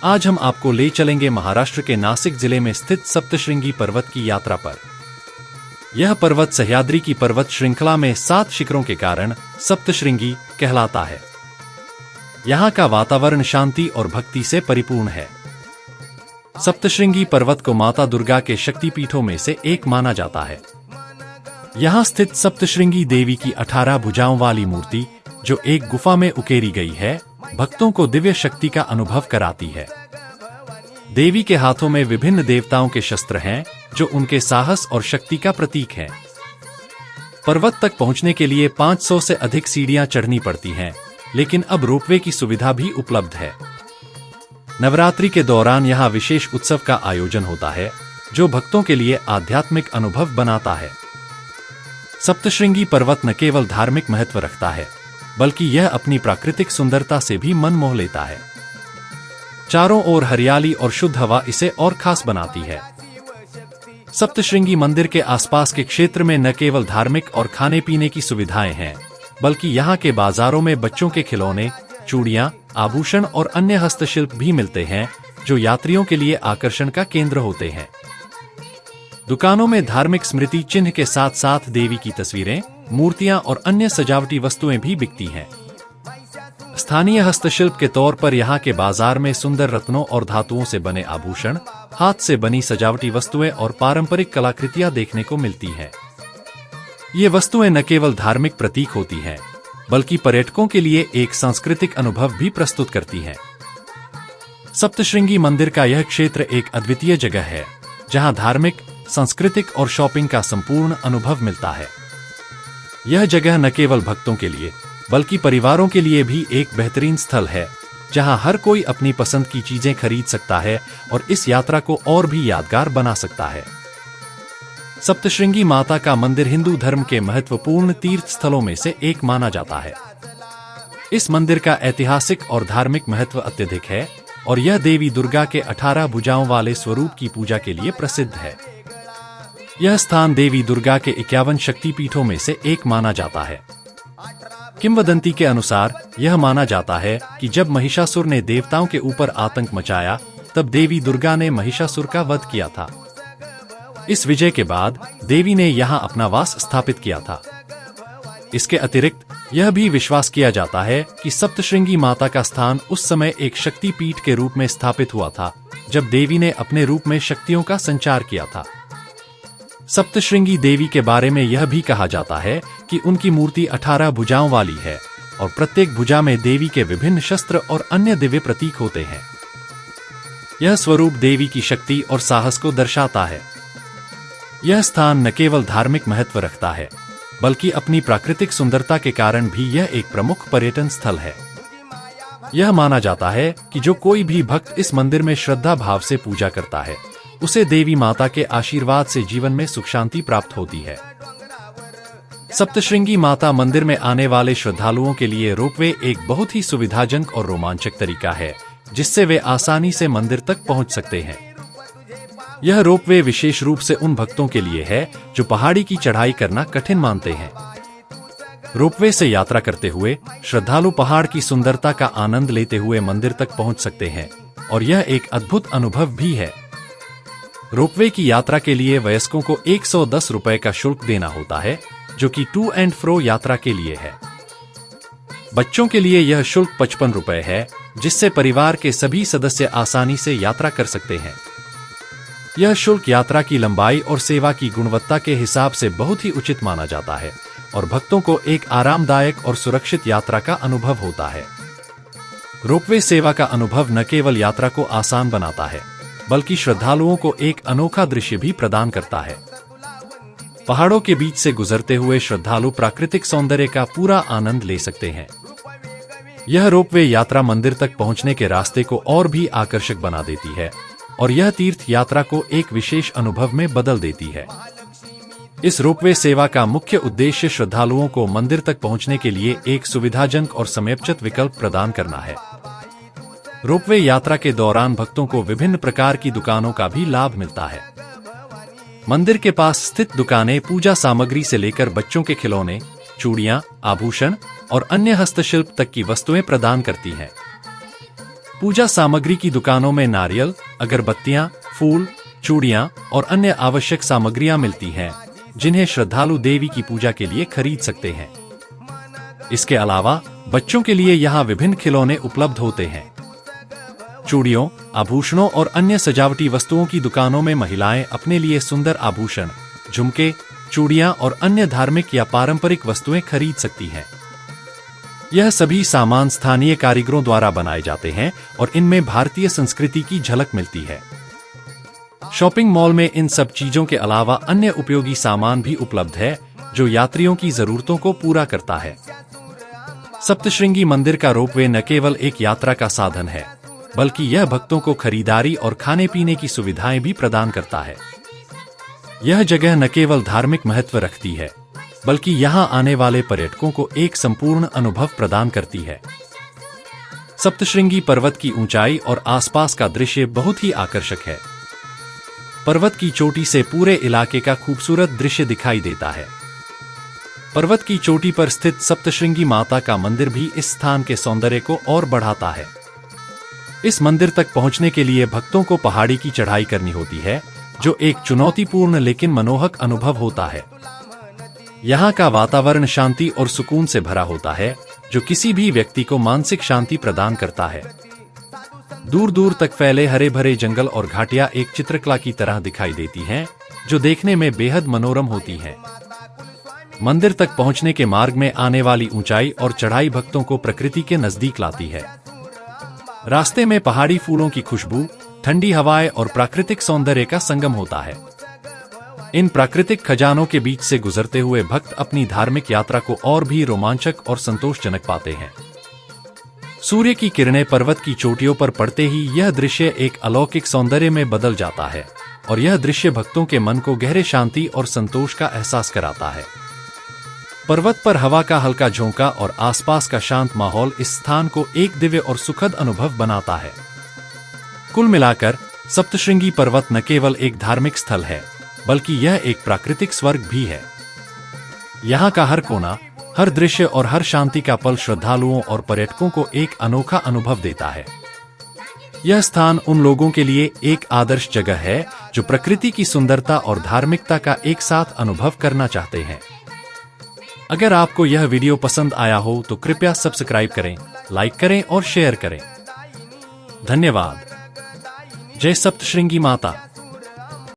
आज हम आपको ले चलेंगे महाराष्ट्र के नासिक जिले में स्थित सप्तशृंगी पर्वत की यात्रा पर। यह पर्वत सह्याद्री की पर्वत श्रृंखला में 7 शिखरों के कारण सप्तशृंगी कहलाता है। यहाँ का वातावरण शांति और भक्ति से परिपूर्ण है। सप्तशृंगी पर्वत को माता दुर्गा के शक्तिपीठों में से एक माना जाता है। यहाँ स्थित सप्तशृंगी देवी की 18 भुजाओं वाली मूर्ति, जो एक गुफा में उकेरी गई है, भक्तों को दिव्य शक्ति का अनुभव कराती है। देवी के हाथों में विभिन्न देवताओं के शस्त्र हैं, जो उनके साहस और शक्ति का प्रतीक हैं। पर्वत तक पहुंचने के लिए 500 से अधिक सीढ़ियां चढ़नी पड़ती हैं, लेकिन अब रोपवे की सुविधा भी उपलब्ध है। नवरात्रि के दौरान यहां विशेष उत्सव का आयोजन होता है, जो भक्तों के लिए आध्यात्मिक अनुभव बनाता है। सप्तशृंगी पर्वत न केवल धार्मिक महत्व रखता है, बल्कि यह अपनी प्राकृतिक सुंदरता से भी मन मोह लेता है। चारों ओर हरियाली और शुद्ध हवा इसे और खास बनाती है। सप्तशृंगी मंदिर के आसपास के क्षेत्र में न केवल धार्मिक और खाने पीने की सुविधाएं हैं, बल्कि यहाँ के बाजारों में बच्चों के खिलौने, चूड़ियां, आभूषण और अन्य हस्तशिल्प भी मिलते हैं, जो यात्रियों के लिए आकर्षण का केंद्र होते हैं। दुकानों में धार्मिक स्मृति चिन्ह के साथ साथ देवी की तस्वीरें, मूर्तियां और अन्य सजावटी वस्तुएं भी बिकती हैं। स्थानीय हस्तशिल्प के तौर पर यहाँ के बाजार में सुंदर रत्नों और धातुओं से बने आभूषण, हाथ से बनी सजावटी वस्तुएं और पारंपरिक कलाकृतियां देखने को मिलती हैं। ये वस्तुएं न केवल धार्मिक प्रतीक होती हैं, बल्कि पर्यटकों के लिए एक सांस्कृतिक अनुभव भी प्रस्तुत करती हैं। सप्तशृंगी मंदिर का यह क्षेत्र एक अद्वितीय जगह है, जहां धार्मिक, सांस्कृतिक और शॉपिंग का संपूर्ण अनुभव मिलता है। यह जगह न केवल भक्तों के लिए, बल्कि परिवारों के लिए भी एक बेहतरीन स्थल है, जहां हर कोई अपनी पसंद की चीजें खरीद सकता है और इस यात्रा को और भी यादगार बना सकता है। सप्तशृंगी माता का मंदिर हिंदू धर्म के महत्वपूर्ण तीर्थ स्थलों में से एक माना जाता है। इस मंदिर का ऐतिहासिक और धार्मिक महत्व अत्यधिक है और यह देवी दुर्गा के 18 भुजाओं वाले स्वरूप की पूजा के लिए प्रसिद्ध है। यह स्थान देवी दुर्गा के 51 शक्तिपीठों में से एक माना जाता है। किंवदंती के अनुसार यह माना जाता है कि जब महिषासुर ने देवताओं के ऊपर आतंक मचाया, तब देवी दुर्गा ने महिषासुर का वध किया था। इस विजय के बाद देवी ने यहाँ अपना वास स्थापित किया था। इसके अतिरिक्त यह भी विश्वास किया जाता है कि सप्तशृंगी माता का स्थान उस समय एक शक्तिपीठ के रूप में स्थापित हुआ था, जब देवी ने अपने रूप में शक्तियों का संचार किया था। सप्तशृंगी देवी के बारे में यह भी कहा जाता है कि उनकी मूर्ति 18 भुजाओं वाली है और प्रत्येक भुजा में देवी के विभिन्न शस्त्र और अन्य दिव्य प्रतीक होते हैं। यह स्वरूप देवी की शक्ति और साहस को दर्शाता है। यह स्थान न केवल धार्मिक महत्व रखता है, बल्कि अपनी प्राकृतिक सुंदरता के कारण भी यह एक प्रमुख पर्यटन स्थल है। यह माना जाता है कि जो कोई भी भक्त इस मंदिर में श्रद्धा भाव से पूजा करता है, उसे देवी माता के आशीर्वाद से जीवन में सुख शांति प्राप्त होती है। सप्तशृंगी माता मंदिर में आने वाले श्रद्धालुओं के लिए रोपवे एक बहुत ही सुविधाजनक और रोमांचक तरीका है, जिससे वे आसानी से मंदिर तक पहुंच सकते हैं। यह रोपवे विशेष रूप से उन भक्तों के लिए है जो पहाड़ी की चढ़ाई करना कठिन मानते हैं। रोपवे से यात्रा करते हुए श्रद्धालु पहाड़ की सुंदरता का आनंद लेते हुए मंदिर तक पहुंच सकते हैं और यह एक अद्भुत अनुभव भी है। रोपवे की यात्रा के लिए वयस्कों को 110 रुपए का शुल्क देना होता है, जो कि टू एंड फ्रो यात्रा के लिए है। बच्चों के लिए यह शुल्क 55 रुपए है, जिससे परिवार के सभी सदस्य आसानी से यात्रा कर सकते हैं। यह शुल्क यात्रा की लंबाई और सेवा की गुणवत्ता के हिसाब से बहुत ही उचित माना जाता है और भक्तों को एक आरामदायक और सुरक्षित यात्रा का अनुभव होता है। रोपवे सेवा का अनुभव न केवल यात्रा को आसान बनाता है, बल्कि श्रद्धालुओं को एक अनोखा दृश्य भी प्रदान करता है। पहाड़ों के बीच से गुजरते हुए श्रद्धालु प्राकृतिक सौंदर्य का पूरा आनंद ले सकते हैं। यह रोपवे यात्रा मंदिर तक पहुंचने के रास्ते को और भी आकर्षक बना देती है और यह तीर्थ यात्रा को एक विशेष अनुभव में बदल देती है। इस रोपवे सेवा का मुख्य उद्देश्य श्रद्धालुओं को मंदिर तक पहुंचने के लिए एक सुविधाजनक और समयोचित विकल्प प्रदान करना है। रोपवे यात्रा के दौरान भक्तों को विभिन्न प्रकार की दुकानों का भी लाभ मिलता है। मंदिर के पास स्थित दुकानें पूजा सामग्री से लेकर बच्चों के खिलौने, चूड़ियां, आभूषण और अन्य हस्तशिल्प तक की वस्तुएं प्रदान करती हैं। पूजा सामग्री की दुकानों में नारियल, अगरबत्तियां, फूल, चूड़ियां और अन्य आवश्यक सामग्रियां मिलती हैं, जिन्हें श्रद्धालु देवी की पूजा के लिए खरीद सकते हैं। इसके अलावा बच्चों के लिए यहाँ विभिन्न खिलौने उपलब्ध होते हैं। चूड़ियों, आभूषणों और अन्य सजावटी वस्तुओं की दुकानों में महिलाएं अपने लिए सुंदर आभूषण, झुमके, चूड़ियां और अन्य धार्मिक या पारंपरिक वस्तुएं खरीद सकती हैं। यह सभी सामान स्थानीय कारीगरों द्वारा बनाए जाते हैं और इनमें भारतीय संस्कृति की झलक मिलती है। शॉपिंग मॉल में इन सब चीजों के अलावा अन्य उपयोगी सामान भी उपलब्ध है, जो यात्रियों की जरूरतों को पूरा करता है। सप्तश्रृंगी मंदिर का रोपवे न केवल एक यात्रा का साधन है, बल्कि यह भक्तों को खरीदारी और खाने पीने की सुविधाएं भी प्रदान करता है। यह जगह न केवल धार्मिक महत्व रखती है, बल्कि यहाँ आने वाले पर्यटकों को एक संपूर्ण अनुभव प्रदान करती है। सप्तश्रृंगी पर्वत की ऊंचाई और आसपास का दृश्य बहुत ही आकर्षक है। पर्वत की चोटी से पूरे इलाके का खूबसूरत दृश्य दिखाई देता है। पर्वत की चोटी पर स्थित सप्तश्रृंगी माता का मंदिर भी इस स्थान के सौंदर्य को और बढ़ाता है। इस मंदिर तक पहुंचने के लिए भक्तों को पहाड़ी की चढ़ाई करनी होती है, जो एक चुनौतीपूर्ण लेकिन मनोहक अनुभव होता है। यहाँ का वातावरण शांति और सुकून से भरा होता है, जो किसी भी व्यक्ति को मानसिक शांति प्रदान करता है। दूर दूर तक फैले हरे भरे जंगल और घाटियां एक चित्रकला की तरह दिखाई देती हैं, जो देखने में बेहद मनोरम होती हैं। मंदिर तक पहुंचने के मार्ग में आने वाली ऊंचाई और चढ़ाई भक्तों को प्रकृति के नजदीक लाती है। रास्ते में पहाड़ी फूलों की खुशबू, ठंडी हवाएं और प्राकृतिक सौंदर्य का संगम होता है। इन प्राकृतिक खजानों के बीच से गुजरते हुए भक्त अपनी धार्मिक यात्रा को और भी रोमांचक और संतोषजनक पाते हैं। सूर्य की किरणें पर्वत की चोटियों पर पड़ते ही यह दृश्य एक अलौकिक सौंदर्य में बदल जाता है, और यह दृश्य भक्तों के मन को गहरे शांति और संतोष का एहसास कराता है। पर्वत पर हवा का हल्का झोंका और आसपास का शांत माहौल इस स्थान को एक दिव्य और सुखद अनुभव बनाता है। कुल मिलाकर सप्तश्रृंगी पर्वत न केवल एक धार्मिक स्थल है, बल्कि यह एक प्राकृतिक स्वर्ग भी है। यहाँ का हर कोना, हर दृश्य और हर शांति का पल श्रद्धालुओं और पर्यटकों को एक अनोखा अनुभव देता है। यह स्थान उन लोगों के लिए एक आदर्श जगह है, जो प्रकृति की सुंदरता और धार्मिकता का एक साथ अनुभव करना चाहते हैं। अगर आपको यह वीडियो पसंद आया हो तो कृपया सब्सक्राइब करें, लाइक करें और शेयर करें। धन्यवाद। जय सप्तश्रृंगी माता।